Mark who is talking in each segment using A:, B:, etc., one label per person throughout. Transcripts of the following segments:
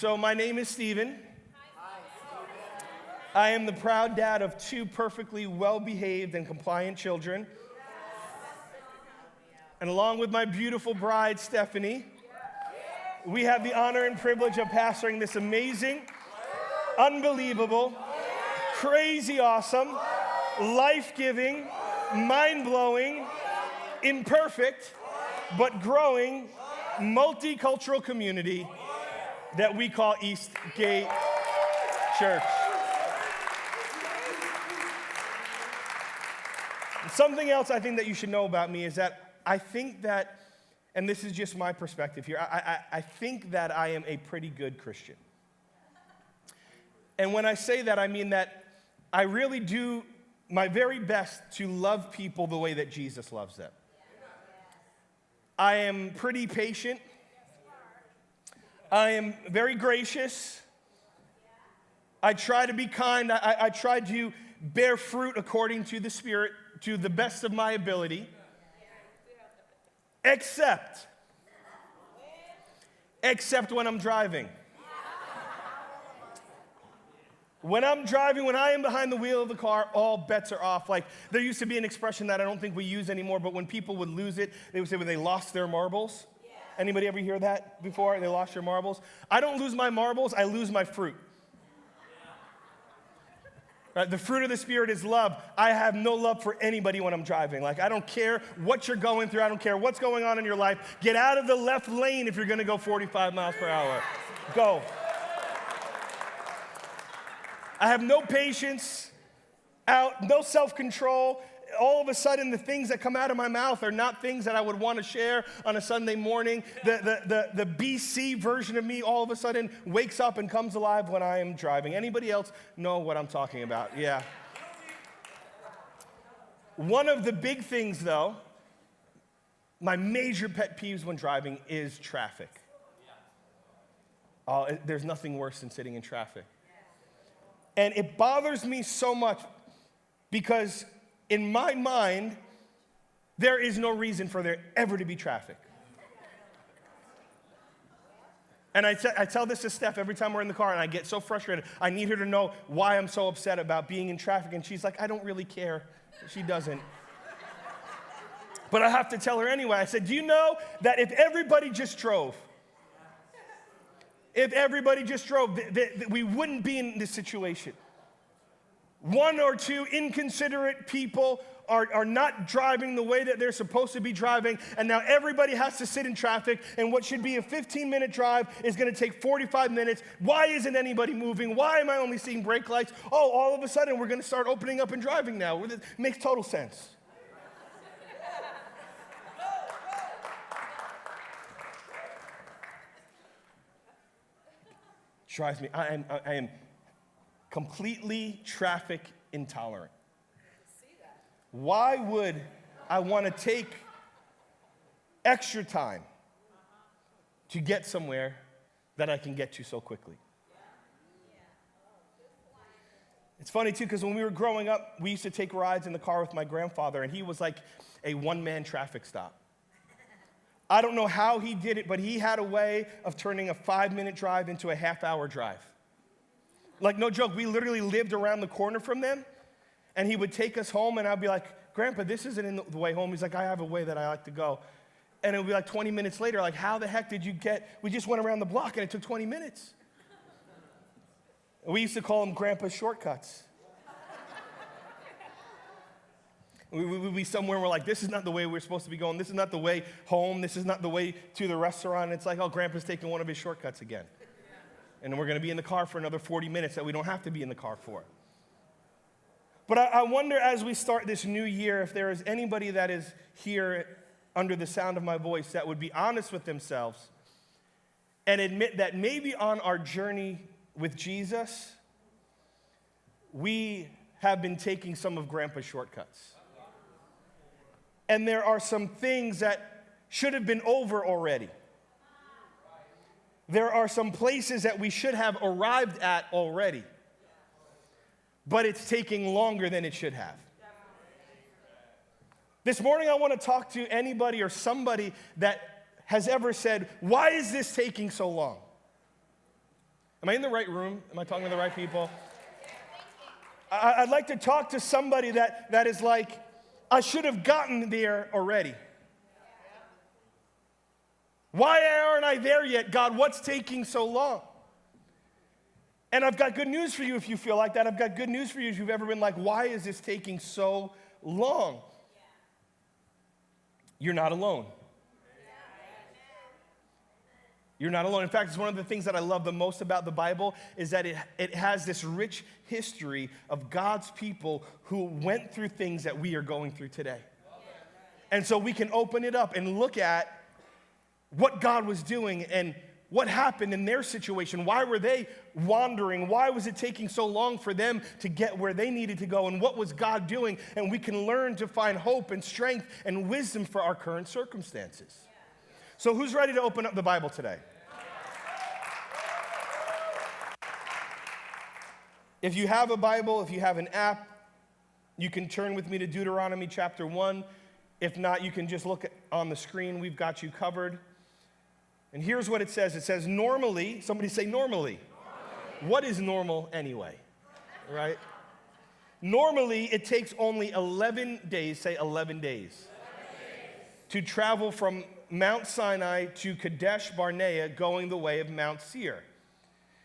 A: So my name is Stephen. I am the proud dad of two perfectly well-behaved and compliant children. And along with my beautiful bride, Stephanie, we have the honor and privilege of pastoring this amazing, unbelievable, crazy awesome, life-giving, mind-blowing, imperfect, but growing, multicultural community that we call Eastgate Church. Something else I think that you should know about me is that I think that, and this is just my perspective here, I think that I am a pretty good Christian. And when I say that, I mean that I really do my very best to love people the way that Jesus loves them. I am pretty patient. I am very gracious. I try to be kind. I try to bear fruit according to the Spirit to the best of my ability. Except when I'm driving. When I'm driving, when I am behind the wheel of the car, all bets are off. Like, there used to be an expression that I don't think we use anymore, but when people would lose it, they would say when they lost their marbles. Anybody ever hear that before? They lost your marbles? I don't lose my marbles, I lose my fruit. Right? The fruit of the Spirit is love. I have no love for anybody when I'm driving. Like, I don't care what you're going through. I don't care what's going on in your life. Get out of the left lane if you're going to go 45 miles per hour. Go. I have no patience, no self-control. All of a sudden, the things that come out of my mouth are not things that I would want to share on a Sunday morning. The BC version of me all of a sudden wakes up and comes alive when I am driving. Anybody else know what I'm talking about? Yeah. One of the big things, though, my major pet peeves when driving is traffic. There's nothing worse than sitting in traffic. And it bothers me so much because in my mind, there is no reason for there ever to be traffic. And I tell this to Steph every time we're in the car, and I get so frustrated. I need her to know why I'm so upset about being in traffic, and she's like, I don't really care. She doesn't. But I have to tell her anyway. I said, do you know that if everybody just drove, we wouldn't be in this situation. One or two inconsiderate people are not driving the way that they're supposed to be driving, and now everybody has to sit in traffic, and what should be a 15-minute drive is going to take 45 minutes. Why isn't anybody moving? Why am I only seeing brake lights? Oh, all of a sudden, we're going to start opening up and driving now. It makes total sense. Drives me. I am completely traffic intolerant. Why would I want to take extra time to get somewhere that I can get to so quickly? It's funny, too, because when we were growing up, we used to take rides in the car with my grandfather, and he was like a one-man traffic stop. I don't know how he did it, but he had a way of turning a 5-minute drive into a half-hour drive. Like, no joke, we literally lived around the corner from them, and he would take us home, and I'd be like, Grandpa, this isn't in the way home. He's like, I have a way that I like to go. And it would be like 20 minutes later, like, how the heck did you we just went around the block, and it took 20 minutes. We used to call them Grandpa's shortcuts. We'd be somewhere and we're like, this is not the way we're supposed to be going. This is not the way home. This is not the way to the restaurant. And it's like, oh, Grandpa's taking one of his shortcuts again. And we're going to be in the car for another 40 minutes that we don't have to be in the car for. But I wonder as we start this new year if there is anybody that is here under the sound of my voice that would be honest with themselves and admit that maybe on our journey with Jesus, we have been taking some of Grandpa's shortcuts. And there are some things that should have been over already. There are some places that we should have arrived at already. But it's taking longer than it should have. This morning I want to talk to anybody or somebody that has ever said, why is this taking so long? Am I in the right room? Am I talking to the right people? I'd like to talk to somebody that is like, I should have gotten there already. Why aren't I there yet, God? What's taking so long? And I've got good news for you if you feel like that. I've got good news for you if you've ever been like, why is this taking so long? You're not alone. You're not alone. In fact, it's one of the things that I love the most about the Bible is that it has this rich history of God's people who went through things that we are going through today. And so we can open it up and look at what God was doing and what happened in their situation. Why were they wandering? Why was it taking so long for them to get where they needed to go? And what was God doing? And we can learn to find hope and strength and wisdom for our current circumstances. So who's ready to open up the Bible today? If you have a Bible, if you have an app, you can turn with me to Deuteronomy chapter 1. If not, you can just look on the screen. We've got you covered. And here's what it says. It says, normally, somebody say normally. What is normal anyway? Right? Normally, it takes only 11 days, say 11 days, to travel from Mount Sinai to Kadesh Barnea, going the way of Mount Seir.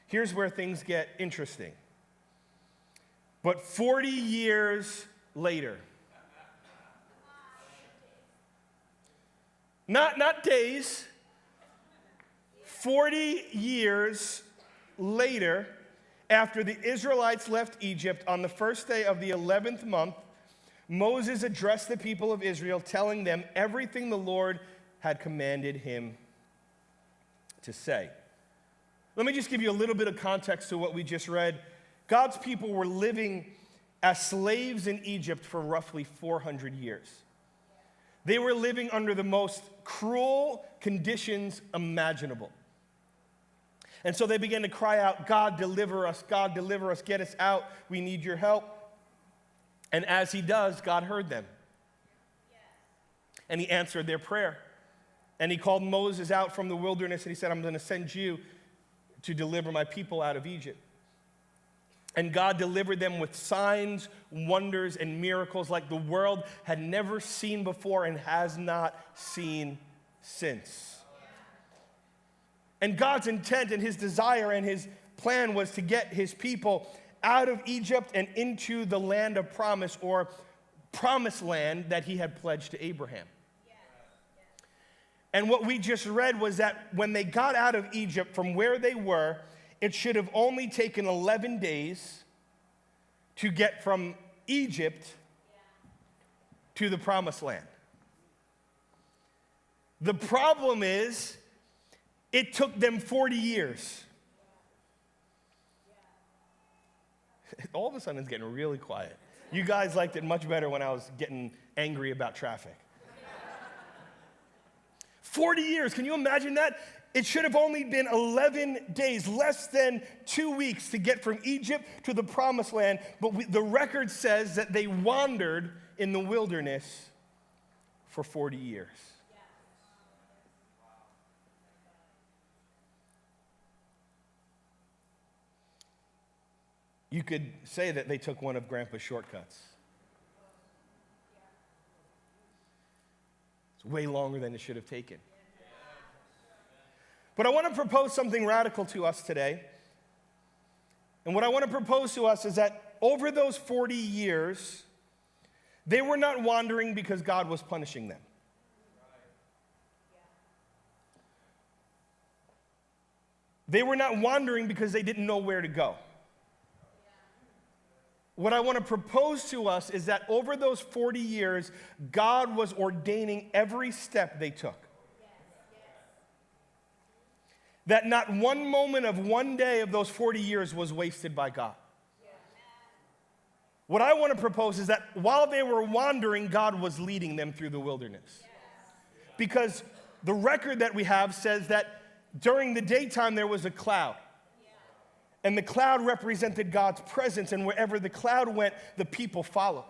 A: Here's where things get interesting. But 40 years later, not days, 40 years later, after the Israelites left Egypt on the first day of the 11th month, Moses addressed the people of Israel, telling them everything the Lord had commanded him to say. Let me just give you a little bit of context to what we just read. God's people were living as slaves in Egypt for roughly 400 years. They were living under the most cruel conditions imaginable. And so they began to cry out, God, deliver us, get us out, we need your help. And as he does, God heard them. And he answered their prayer. And he called Moses out from the wilderness and he said, I'm going to send you to deliver my people out of Egypt. And God delivered them with signs, wonders, and miracles like the world had never seen before and has not seen since. And God's intent and his desire and his plan was to get his people out of Egypt and into the land of promise, or promised land that he had pledged to Abraham. And what we just read was that when they got out of Egypt from where they were, it should have only taken 11 days to get from Egypt to the promised land. The problem is, it took them 40 years. All of a sudden, it's getting really quiet. You guys liked it much better when I was getting angry about traffic. 40 years, can you imagine that? It should have only been 11 days, less than 2 weeks to get from Egypt to the promised land, but the record says that they wandered in the wilderness for 40 years. You could say that they took one of Grandpa's shortcuts. It's way longer than it should have taken. But I want to propose something radical to us today. And what I want to propose to us is that over those 40 years, they were not wandering because God was punishing them. They were not wandering because they didn't know where to go. What I want to propose to us is that over those 40 years, God was ordaining every step they took. That not one moment of one day of those 40 years was wasted by God. What I want to propose is that while they were wandering, God was leading them through the wilderness. Because the record that we have says that during the daytime there was a cloud. And the cloud represented God's presence, and wherever the cloud went, the people followed.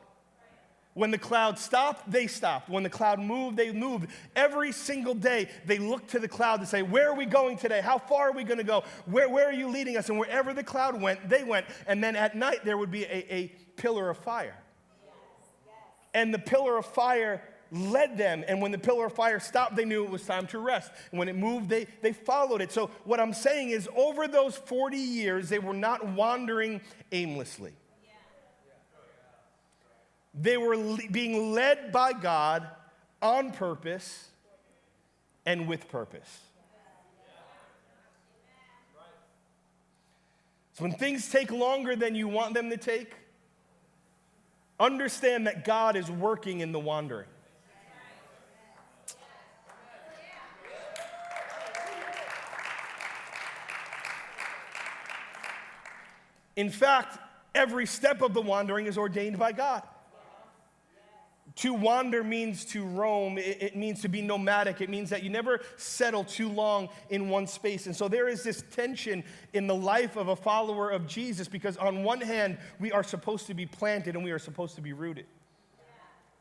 A: When the cloud stopped, they stopped. When the cloud moved, they moved. Every single day, they looked to the cloud to say, where are we going today? How far are we going to go? Where are you leading us? And wherever the cloud went, they went. And then at night, there would be a pillar of fire. And the pillar of fire led them. And when the pillar of fire stopped, they knew it was time to rest. And when it moved, they followed it. So what I'm saying is, over those 40 years, they were not wandering aimlessly. They were being led by God on purpose and with purpose. So when things take longer than you want them to take, understand that God is working in the wandering. In fact, every step of the wandering is ordained by God. To wander means to roam. It means to be nomadic. It means that you never settle too long in one space. And so there is this tension in the life of a follower of Jesus, because on one hand, we are supposed to be planted and we are supposed to be rooted.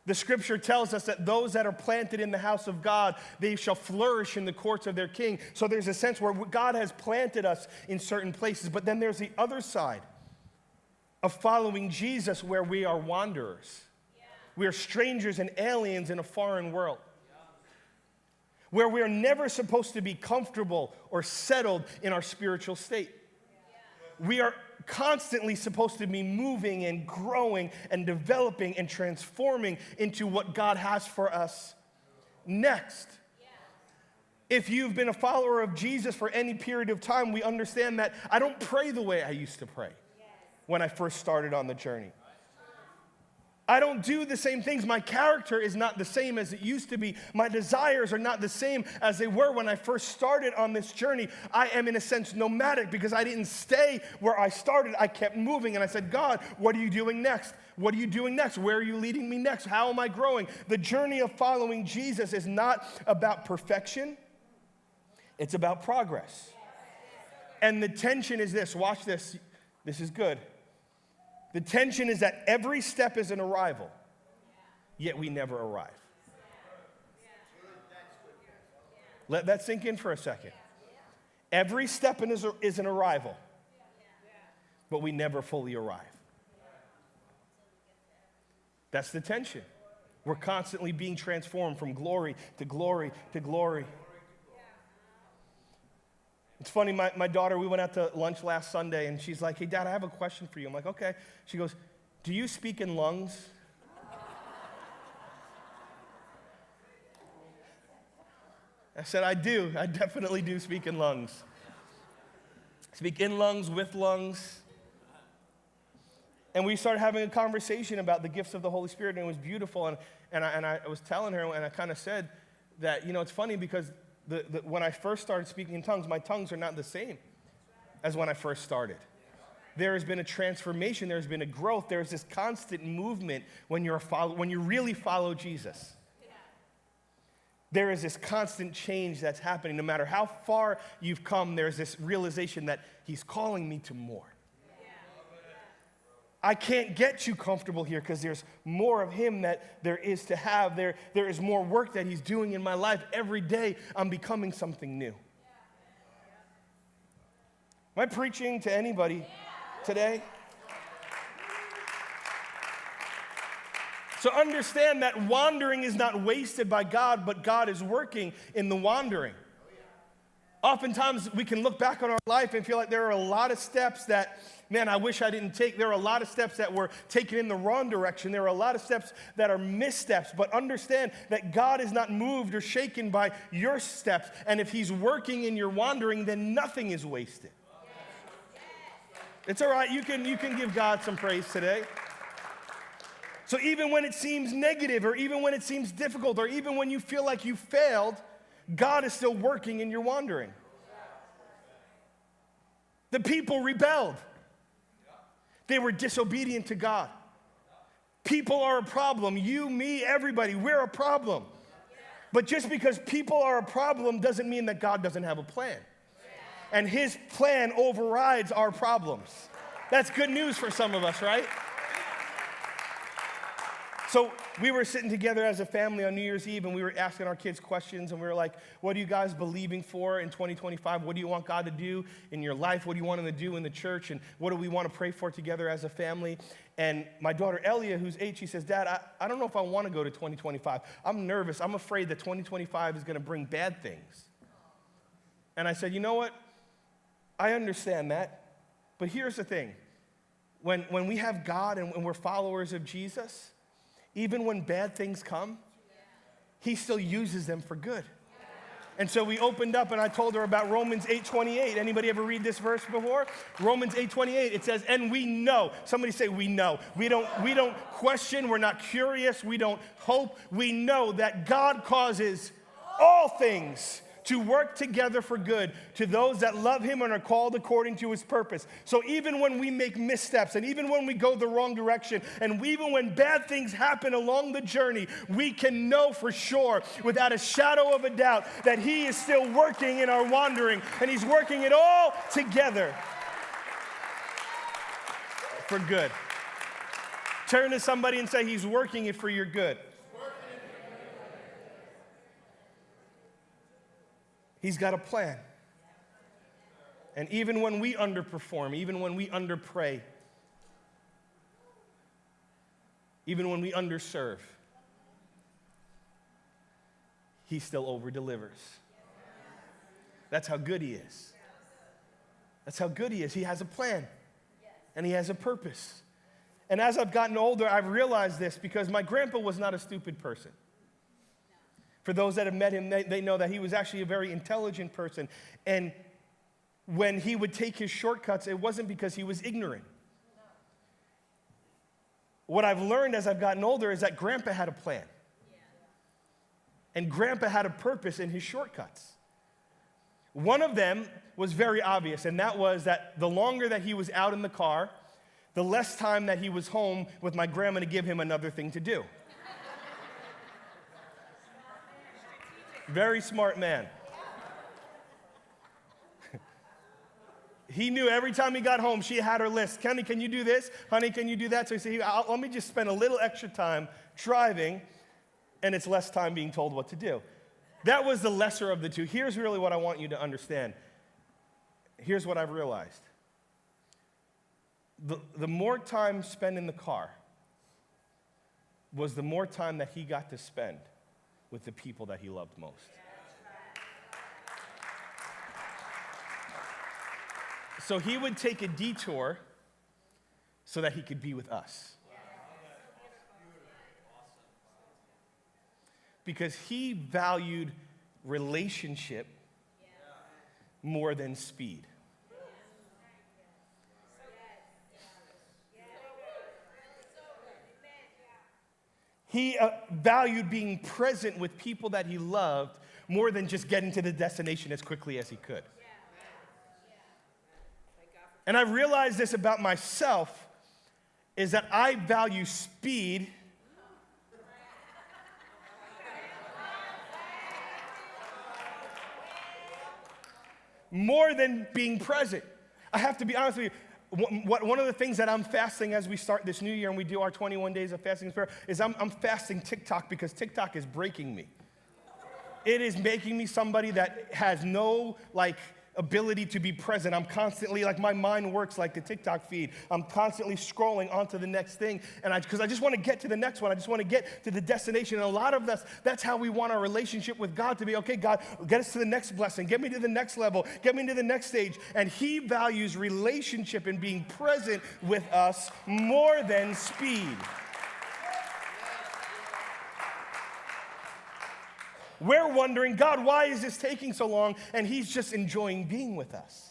A: The scripture tells us that those that are planted in the house of God, they shall flourish in the courts of their king. So there's a sense where God has planted us in certain places. But then there's the other side of following Jesus, where we are wanderers. We are strangers and aliens in a foreign world, where we are never supposed to be comfortable or settled in our spiritual state. We are constantly supposed to be moving and growing and developing and transforming into what God has for us next. If you've been a follower of Jesus for any period of time, we understand that I don't pray the way I used to pray when I first started on the journey. I don't do the same things. My character is not the same as it used to be. My desires are not the same as they were when I first started on this journey. I am, in a sense, nomadic, because I didn't stay where I started. I kept moving, and I said, God, what are you doing next? What are you doing next? Where are you leading me next? How am I growing? The journey of following Jesus is not about perfection. It's about progress. And the tension is this. Watch this. This is good. The tension is that every step is an arrival, yet we never arrive. Let that sink in for a second. Every step is an arrival, but we never fully arrive. That's the tension. We're constantly being transformed from glory to glory to glory. It's funny, my daughter, we went out to lunch last Sunday, and she's like, hey, Dad, I have a question for you. I'm like, okay. She goes, do you speak in lungs? I said, I do. I definitely do speak in lungs. Speak in lungs, with lungs. And we started having a conversation about the gifts of the Holy Spirit, and it was beautiful. And I was telling her, and I kind of said that, it's funny because when I first started speaking in tongues, my tongues are not the same as when I first started. There has been a transformation. There's been a growth. There's this constant movement when you really follow Jesus. There is this constant change that's happening. No matter how far you've come, there's this realization that he's calling me to more. I can't get too comfortable here because there's more of him that there is to have. There is more work that he's doing in my life. Every day, I'm becoming something new. Am I preaching to anybody today? So understand that wandering is not wasted by God, but God is working in the wandering. Oftentimes, we can look back on our life and feel like there are a lot of steps that, man, I wish I didn't take. There are a lot of steps that were taken in the wrong direction. There are a lot of steps that are missteps. But understand that God is not moved or shaken by your steps. And if he's working in your wandering, then nothing is wasted. It's all right. You can give God some praise today. So even when it seems negative, or even when it seems difficult, or even when you feel like you failed, God is still working in your wandering. The people rebelled. They were disobedient to God. People are a problem. You, me, everybody, we're a problem. But just because people are a problem doesn't mean that God doesn't have a plan. And his plan overrides our problems. That's good news for some of us, right? So we were sitting together as a family on New Year's Eve, and we were asking our kids questions, and we were like, what are you guys believing for in 2025? What do you want God to do in your life? What do you want him to do in the church? And what do we want to pray for together as a family? And my daughter, Elia, who's 8, she says, Dad, I don't know if I want to go to 2025. I'm nervous. I'm afraid that 2025 is going to bring bad things. And I said, you know what? I understand that. But here's the thing. When we have God and when we're followers of Jesus, even when bad things come, he still uses them for good. And so we opened up and I told her about Romans 8:28. Anybody ever read this verse before? Romans 8:28, it says, and we know. Somebody say we know. We don't question, we're not curious, we don't hope. We know that God causes all things to work together for good to those that love him and are called according to his purpose. So even when we make missteps and even when we go the wrong direction and even when bad things happen along the journey, we can know for sure without a shadow of a doubt that he is still working in our wandering and he's working it all together for good. Turn to somebody and say, he's working it for your good. He's got a plan. And even when we underperform, even when we underpray, even when we underserve, he still over-delivers. That's how good he is. That's how good he is. He has a plan. And he has a purpose. And as I've gotten older, I've realized this because my grandpa was not a stupid person. For those that have met him, they know that he was actually a very intelligent person. And when he would take his shortcuts, it wasn't because he was ignorant. What I've learned as I've gotten older is that Grandpa had a plan. And Grandpa had a purpose in his shortcuts. One of them was very obvious, and that was that the longer that he was out in the car, the less time that he was home with my grandma to give him another thing to do. Very smart man. He knew every time he got home, she had her list. Kenny, can you do this? Honey, can you do that? So he said, let me just spend a little extra time driving, and it's less time being told what to do. That was the lesser of the two. Here's really what I want you to understand. Here's what I've realized. The more time spent in the car was the more time that he got to spend with the people that he loved most. So he would take a detour so that he could be with us. Because he valued relationship more than speed. He valued being present with people that he loved more than just getting to the destination as quickly as he could. And I realized this about myself, is that I value speed more than being present. I have to be honest with you. One of the things that I'm fasting as we start this new year and we do our 21 days of fasting and prayer is I'm fasting TikTok because TikTok is breaking me. It is making me somebody that has no ability to be present. I'm constantly, my mind works like the TikTok feed. I'm constantly scrolling onto the next thing, and because I just want to get to the next one. I just want to get to the destination. And a lot of us, that's how we want our relationship with God to be. Okay, God, get us to the next blessing. Get me to the next level. Get me to the next stage. And he values relationship and being present with us more than speed. We're wondering, God, why is this taking so long? And he's just enjoying being with us.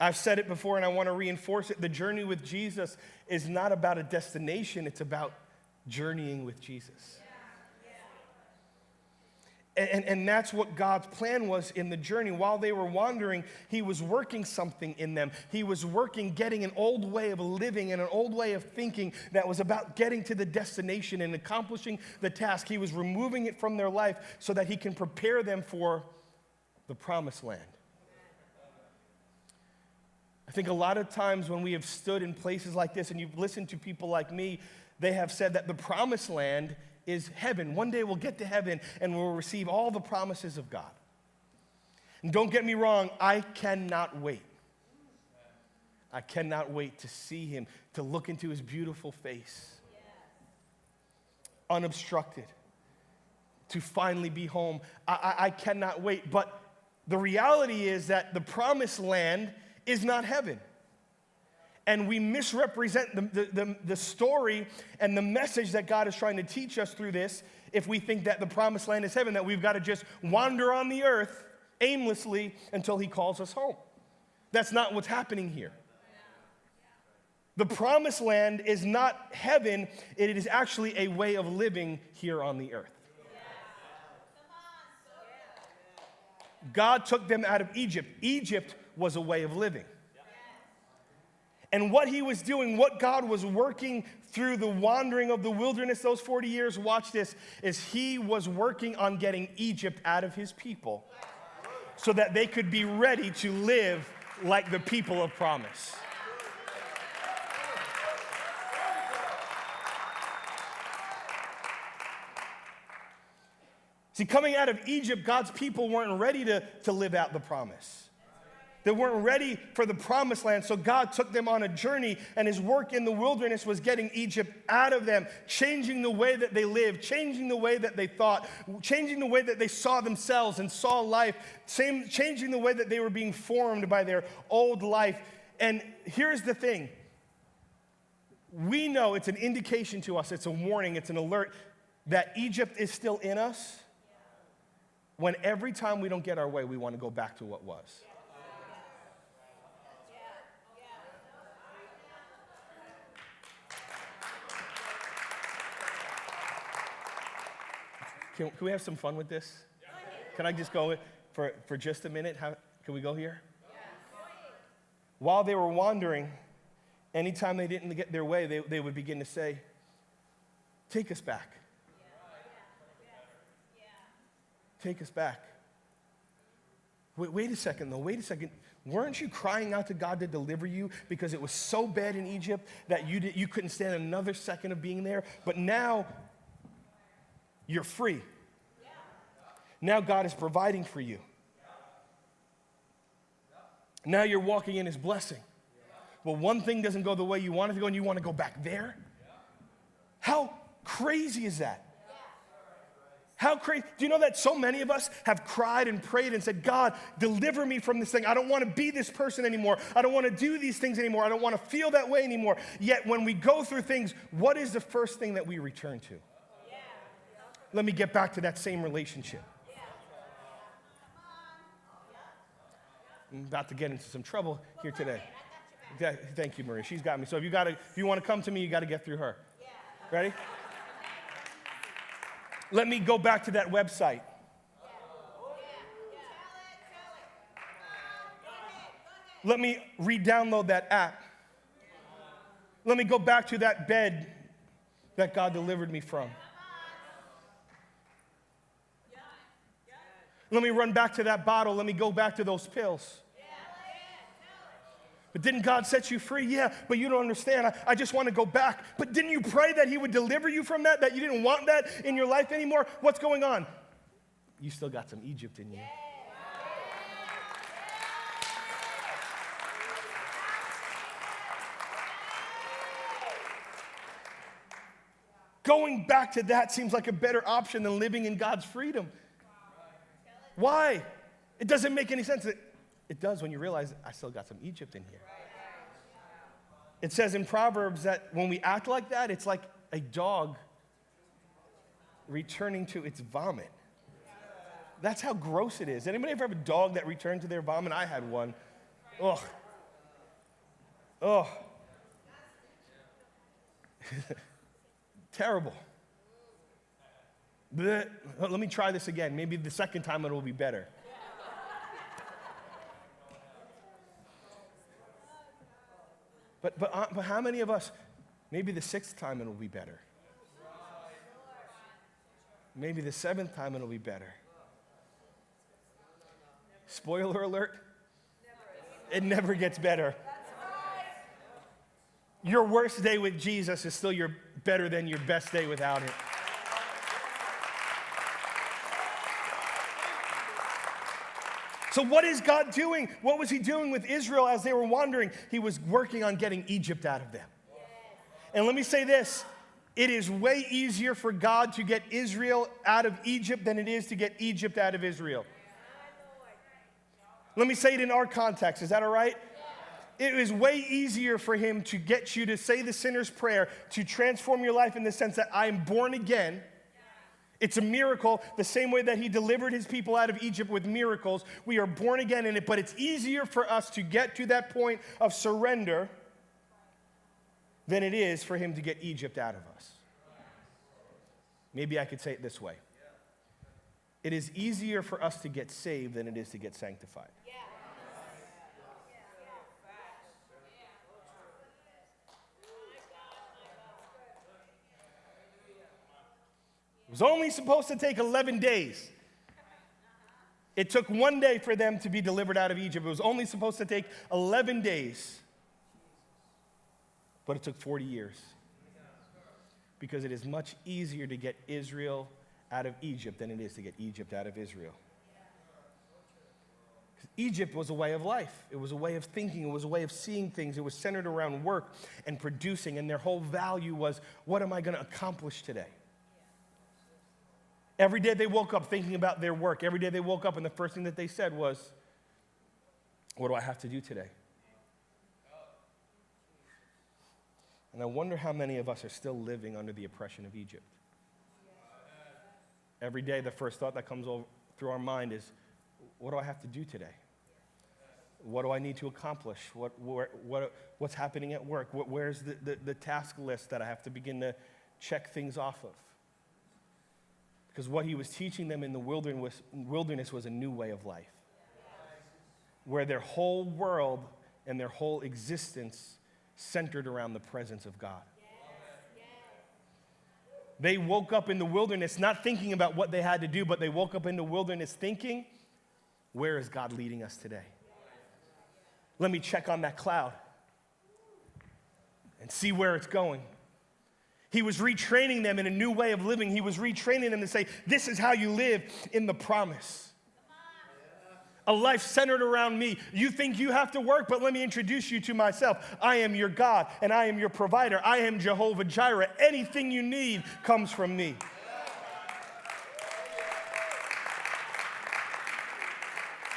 A: I've said it before and I want to reinforce it. The journey with Jesus is not about a destination. It's about journeying with Jesus. And that's what God's plan was in the journey. While they were wandering, he was working something in them. He was getting an old way of living and an old way of thinking that was about getting to the destination and accomplishing the task. He was removing it from their life so that he can prepare them for the promised land. I think a lot of times when we have stood in places like this and you've listened to people like me, they have said that the promised land is heaven. One day we'll get to heaven and we'll receive all the promises of God. And don't get me wrong, I cannot wait. I cannot wait to see him, to look into his beautiful face, unobstructed, to finally be home. I cannot wait. But the reality is that the promised land is not heaven. And we misrepresent the story and the message that God is trying to teach us through this if we think that the promised land is heaven, that we've got to just wander on the earth aimlessly until he calls us home. That's not what's happening here. The promised land is not heaven, it is actually a way of living here on the earth. God took them out of Egypt. Egypt was a way of living. And what he was doing, what God was working through the wandering of the wilderness those 40 years, watch this, is he was working on getting Egypt out of his people so that they could be ready to live like the people of promise. See, coming out of Egypt, God's people weren't ready to live out the promise. They weren't ready for the promised land, so God took them on a journey, and his work in the wilderness was getting Egypt out of them, changing the way that they lived, changing the way that they thought, changing the way that they saw themselves and saw life, changing the way that they were being formed by their old life. And here's the thing. We know it's an indication to us, it's a warning, it's an alert that Egypt is still in us when every time we don't get our way, we want to go back to what was. Can we have some fun with this? Can I just go for just a minute? Can we go here? While they were wandering, anytime they didn't get their way, they would begin to say, take us back. Take us back. Wait a second, though. Wait a second. Weren't you crying out to God to deliver you because it was so bad in Egypt that you couldn't stand another second of being there? But now you're free. Now God is providing for you. Now you're walking in his blessing. Well, one thing doesn't go the way you want it to go, and you want to go back there? How crazy is that? How crazy. Do you know that so many of us have cried and prayed and said, God, deliver me from this thing. I don't want to be this person anymore. I don't want to do these things anymore. I don't want to feel that way anymore. Yet when we go through things, what is the first thing that we return to? Let me get back to that same relationship. I'm about to get into some trouble here today. Thank you, Maria. She's got me. So if you want to come to me, you got to get through her. Ready? Let me go back to that website. Let me re-download that app. Let me go back to that bed that God delivered me from. Let me run back to that bottle. Let me go back to those pills. But didn't God set you free? Yeah, but you don't understand. I just want to go back. But didn't you pray that he would deliver you from that you didn't want that in your life anymore? What's going on? You still got some Egypt in you. Going back to that seems like a better option than living in God's freedom. Why? It doesn't make any sense. It does when you realize I still got some Egypt in here. It says in Proverbs that when we act like that, it's like a dog returning to its vomit. That's how gross it is. Anybody ever have a dog that returned to their vomit? I had one. Ugh. Ugh. Terrible. Blech. Let me try this again. Maybe the second time it will be better. But how many of us, maybe the sixth time it will be better. Maybe the seventh time it will be better. Spoiler alert, it never gets better. Your worst day with Jesus is still better than your best day without him. So what is God doing? What was he doing with Israel as they were wandering? He was working on getting Egypt out of them. And let me say this. It is way easier for God to get Israel out of Egypt than it is to get Egypt out of Israel. Let me say it in our context. Is that all right? It is way easier for him to get you to say the sinner's prayer, to transform your life in the sense that I am born again. It's a miracle, the same way that he delivered his people out of Egypt with miracles. We are born again in it, but it's easier for us to get to that point of surrender than it is for him to get Egypt out of us. Maybe I could say it this way. It is easier for us to get saved than it is to get sanctified. It was only supposed to take 11 days. It took 1 day for them to be delivered out of Egypt. It was only supposed to take 11 days. But it took 40 years. Because it is much easier to get Israel out of Egypt than it is to get Egypt out of Israel. Egypt was a way of life. It was a way of thinking. It was a way of seeing things. It was centered around work and producing. And their whole value was, what am I going to accomplish today? Every day they woke up thinking about their work. Every day they woke up and the first thing that they said was, what do I have to do today? And I wonder how many of us are still living under the oppression of Egypt. Every day the first thought that comes through our mind is, what do I have to do today? What do I need to accomplish? What's happening at work? Where's the task list that I have to begin to check things off of? Because what he was teaching them in the wilderness was a new way of life, where their whole world and their whole existence centered around the presence of God. They woke up in the wilderness not thinking about what they had to do, but they woke up in the wilderness thinking, where is God leading us today? Let me check on that cloud and see where it's going. He was retraining them in a new way of living. He was retraining them to say, this is how you live in the promise. A life centered around me. You think you have to work, but let me introduce you to myself. I am your God, and I am your provider. I am Jehovah Jireh. Anything you need comes from me.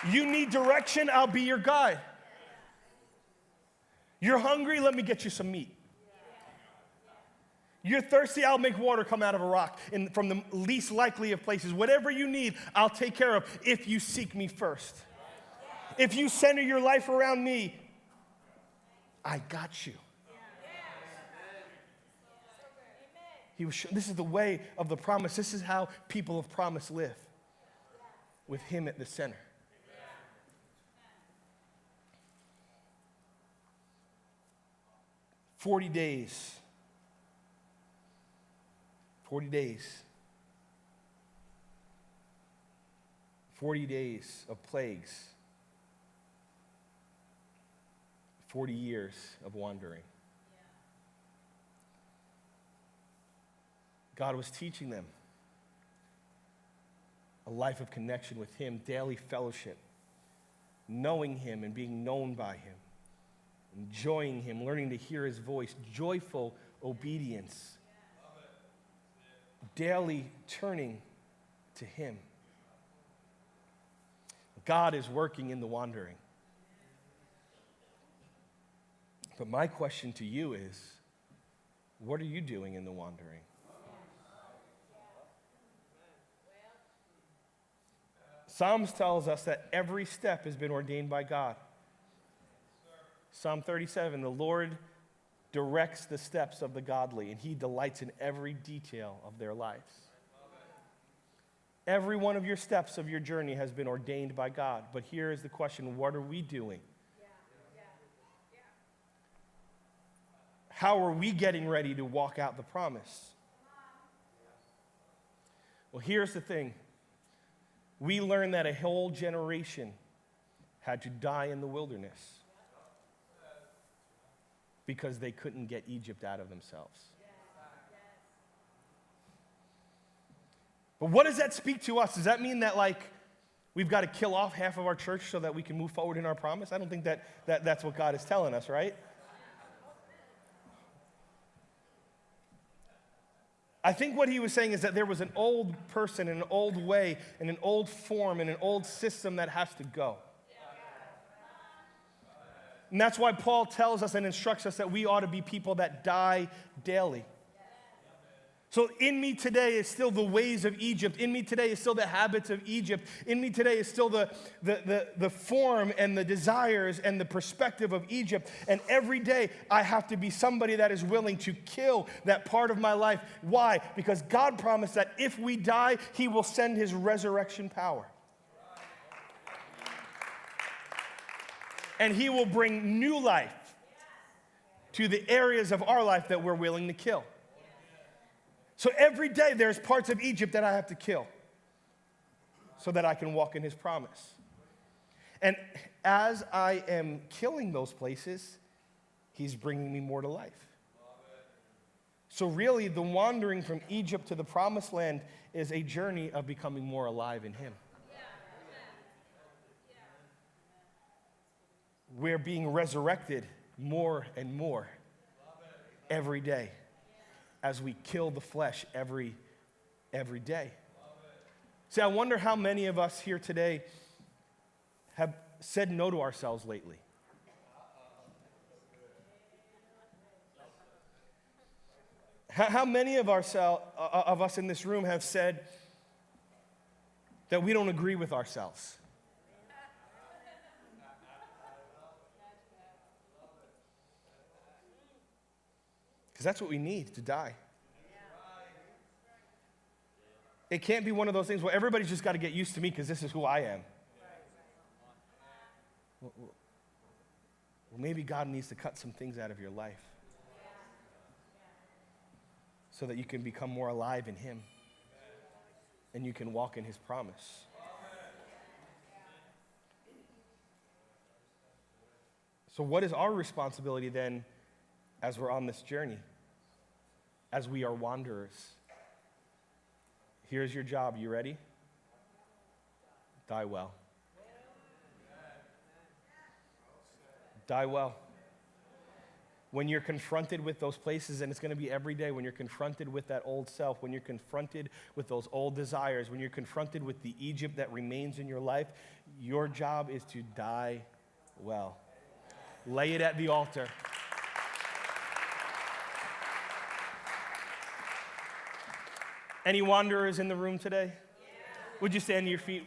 A: You need direction, I'll be your guide. You're hungry, let me get you some meat. You're thirsty, I'll make water come out of a rock from the least likely of places. Whatever you need, I'll take care of if you seek me first. If you center your life around me, I got you. This is the way of the promise. This is how people of promise live, with him at the center. "40 days. 40 days. 40 days of plagues. 40 years of wandering. God was teaching them a life of connection with him, daily fellowship, knowing him and being known by him, enjoying him, learning to hear his voice, joyful obedience, daily turning to him. God is working in the wandering. But my question to you is, what are you doing in the wandering? Psalms tells us that every step has been ordained by God. Psalm 37, the Lord directs the steps of the godly, and he delights in every detail of their lives. Every one of your steps of your journey has been ordained by God. But here is the question, what are we doing? How are we getting ready to walk out the promise? Well, here's the thing. We learned that a whole generation had to die in the wilderness because they couldn't get Egypt out of themselves. But what does that speak to us? Does that mean that, like, we've got to kill off half of our church so that we can move forward in our promise? I don't think that's what God is telling us, right? I think what he was saying is that there was an old person, an old way, and an old form, and an old system that has to go. And that's why Paul tells us and instructs us that we ought to be people that die daily. So in me today is still the ways of Egypt. In me today is still the habits of Egypt. In me today is still the form and the desires and the perspective of Egypt. And every day I have to be somebody that is willing to kill that part of my life. Why? Because God promised that if we die, he will send his resurrection power. And he will bring new life to the areas of our life that we're willing to kill. So every day there's parts of Egypt that I have to kill so that I can walk in his promise. And as I am killing those places, he's bringing me more to life. So really, the wandering from Egypt to the promised land is a journey of becoming more alive in him. We're being resurrected more and more every day as we kill the flesh every day. See, I wonder how many of us here today have said no to ourselves lately. How many of us in this room have said that we don't agree with ourselves? Because that's what we need to die. It can't be one of those things where everybody's just got to get used to me because this is who I am. Well, maybe God needs to cut some things out of your life so that you can become more alive in him and you can walk in his promise. So what is our responsibility then as we're on this journey? As we are wanderers. Here's your job. You ready? Die well. Die well. When you're confronted with those places, and it's going to be every day, when you're confronted with that old self, when you're confronted with those old desires, when you're confronted with the Egypt that remains in your life, your job is to die well. Lay it at the altar. Any wanderers in the room today? Would you stand to your feet?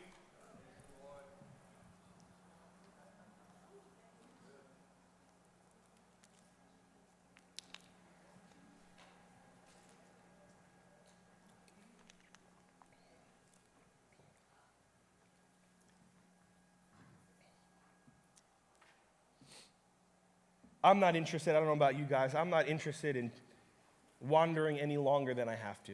A: I'm not interested, I don't know about you guys, I'm not interested in wandering any longer than I have to.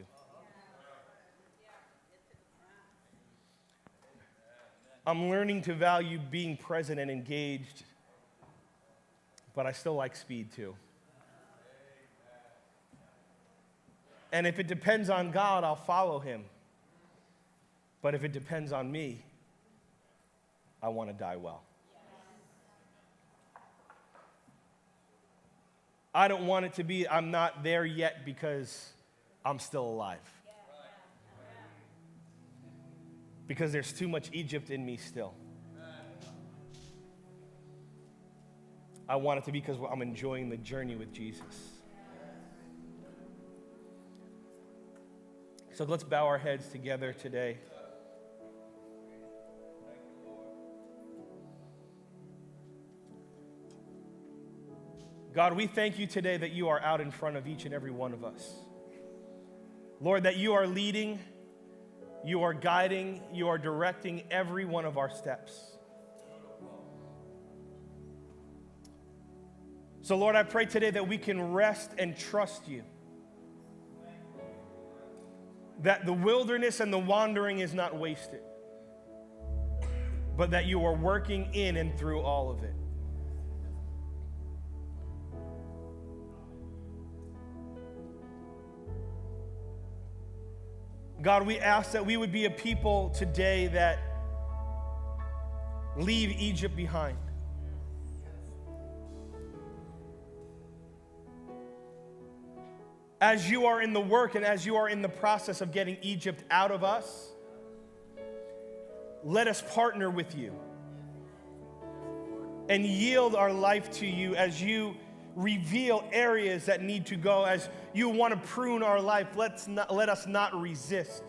A: I'm learning to value being present and engaged, but I still like speed too. And if it depends on God, I'll follow him. But if it depends on me, I want to die well. I don't want it to be, I'm not there yet because I'm still alive. Because there's too much Egypt in me still. I want it to be because I'm enjoying the journey with Jesus. So let's bow our heads together today. God, we thank you today that you are out in front of each and every one of us. Lord, that you are leading, you are guiding, you are directing every one of our steps. So, Lord, I pray today that we can rest and trust you. That the wilderness and the wandering is not wasted, but that you are working in and through all of it. God, we ask that we would be a people today that leave Egypt behind. As you are in the work and as you are in the process of getting Egypt out of us, let us partner with you and yield our life to you as you reveal areas that need to go, as you want to prune our life. Let us not resist.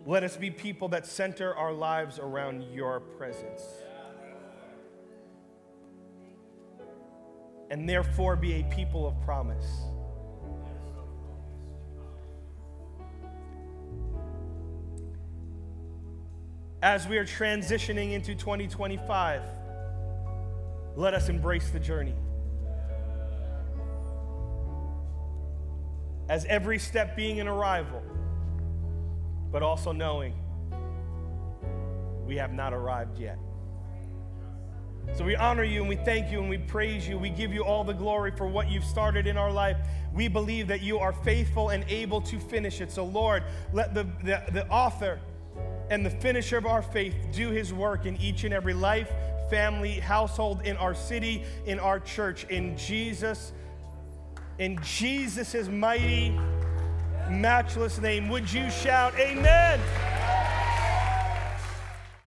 A: Let us be people that center our lives around your presence. And therefore be a people of promise. As we are transitioning into 2025, let us embrace the journey. As every step being an arrival, but also knowing we have not arrived yet. So we honor you and we thank you and we praise you. We give you all the glory for what you've started in our life. We believe that you are faithful and able to finish it. So Lord, let the author and the finisher of our faith do his work in each and every life, family, household, in our city, in our church. In Jesus' mighty, matchless name, would you shout amen?